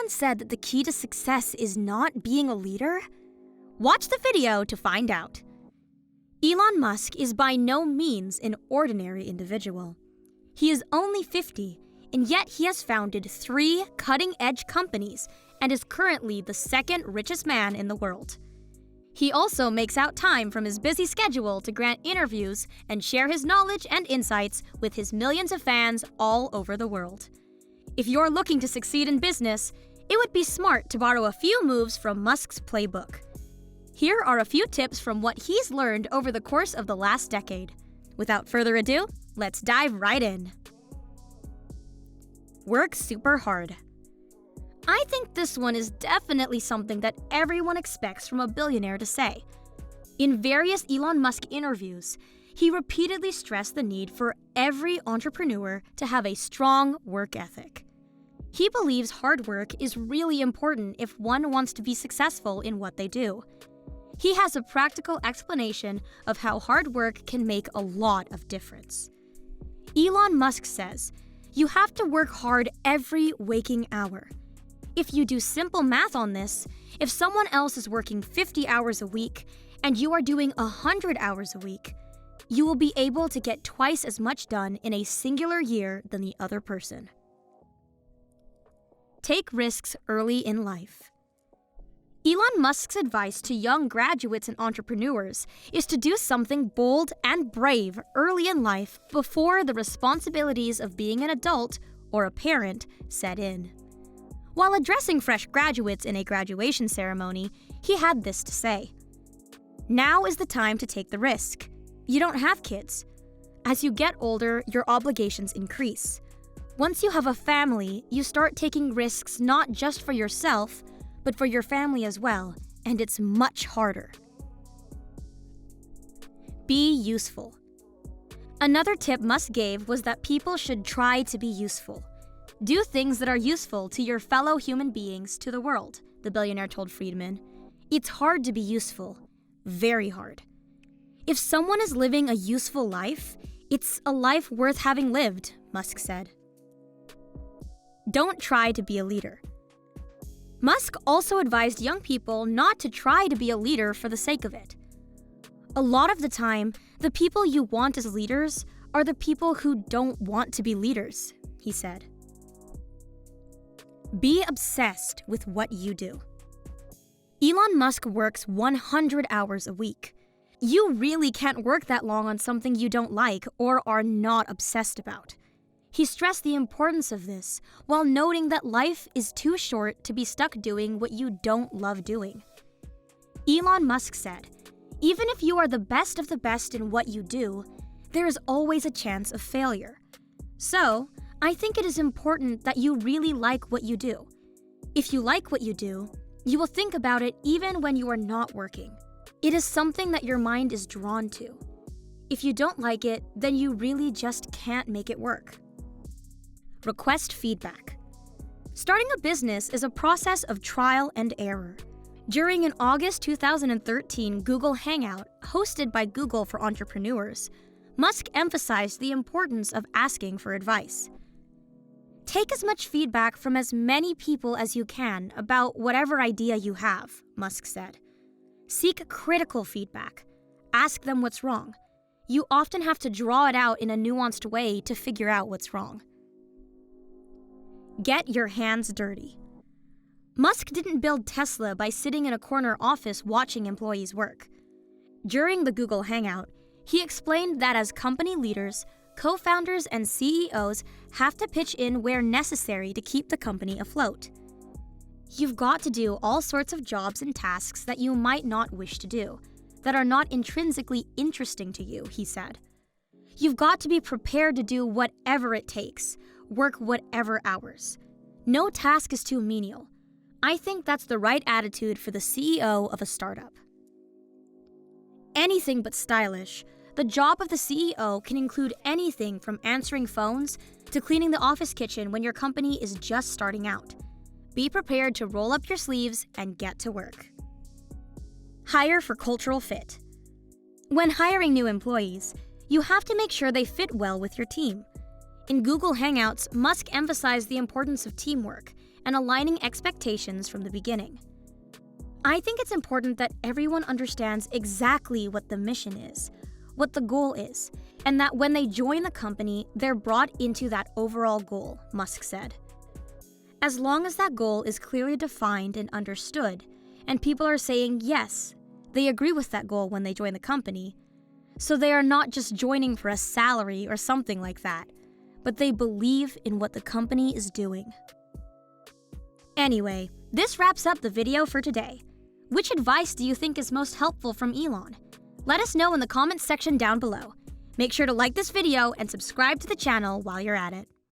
Elon said that the key to success is not being a leader? Watch the video to find out. Elon Musk is by no means an ordinary individual. He is only 50, and yet he has founded 3 cutting-edge companies and is currently the second richest man in the world. He also makes out time from his busy schedule to grant interviews and share his knowledge and insights with his millions of fans all over the world. If you're looking to succeed in business, it would be smart to borrow a few moves from Musk's playbook. Here are a few tips from what he's learned over the course of the last decade. Without further ado, let's dive right in. Work super hard. I think this one is definitely something that everyone expects from a billionaire to say. In various Elon Musk interviews, he repeatedly stressed the need for every entrepreneur to have a strong work ethic. He believes hard work is really important if one wants to be successful in what they do. He has a practical explanation of how hard work can make a lot of difference. Elon Musk says, "You have to work hard every waking hour. If you do simple math on this, if someone else is working 50 hours a week and you are doing 100 hours a week, you will be able to get twice as much done in a singular year than the other person." Take risks early in life. Elon Musk's advice to young graduates and entrepreneurs is to do something bold and brave early in life before the responsibilities of being an adult or a parent set in. While addressing fresh graduates in a graduation ceremony, he had this to say: "Now is the time to take the risk. You don't have kids. As you get older, your obligations increase. Once you have a family, you start taking risks not just for yourself, but for your family as well, and it's much harder." Be useful. Another tip Musk gave was that people should try to be useful. Do things that are useful to your fellow human beings, to the world, the billionaire told Friedman. It's hard to be useful. Very hard. If someone is living a useful life, it's a life worth having lived, Musk said. Don't try to be a leader. Musk also advised young people not to try to be a leader for the sake of it. A lot of the time, the people you want as leaders are the people who don't want to be leaders, he said. Be obsessed with what you do. Elon Musk works 100 hours a week. You really can't work that long on something you don't like or are not obsessed about. He stressed the importance of this while noting that life is too short to be stuck doing what you don't love doing. Elon Musk said, "Even if you are the best of the best in what you do, there is always a chance of failure. So, I think it is important that you really like what you do. If you like what you do, you will think about it even when you are not working. It is something that your mind is drawn to. If you don't like it, then you really just can't make it work." Request feedback. Starting a business is a process of trial and error. During an August 2013 Google Hangout hosted by Google for Entrepreneurs, Musk emphasized the importance of asking for advice. Take as much feedback from as many people as you can about whatever idea you have, Musk said. Seek critical feedback. Ask them what's wrong. You often have to draw it out in a nuanced way to figure out what's wrong. Get your hands dirty. Musk didn't build Tesla by sitting in a corner office watching employees work. During the Google Hangout, he explained that as company leaders, co-founders and CEOs have to pitch in where necessary to keep the company afloat. You've got to do all sorts of jobs and tasks that you might not wish to do, that are not intrinsically interesting to you, he said. You've got to be prepared to do whatever it takes, work whatever hours. No task is too menial. I think that's the right attitude for the CEO of a startup. Anything but stylish, the job of the CEO can include anything from answering phones to cleaning the office kitchen when your company is just starting out. Be prepared to roll up your sleeves and get to work. Hire for cultural fit. When hiring new employees, you have to make sure they fit well with your team. In Google Hangouts, Musk emphasized the importance of teamwork and aligning expectations from the beginning. I think it's important that everyone understands exactly what the mission is, what the goal is, and that when they join the company, they're brought into that overall goal, Musk said. As long as that goal is clearly defined and understood, and people are saying yes, they agree with that goal when they join the company, so they are not just joining for a salary or something like that, but they believe in what the company is doing. Anyway, this wraps up the video for today. Which advice do you think is most helpful from Elon? Let us know in the comments section down below. Make sure to like this video and subscribe to the channel while you're at it.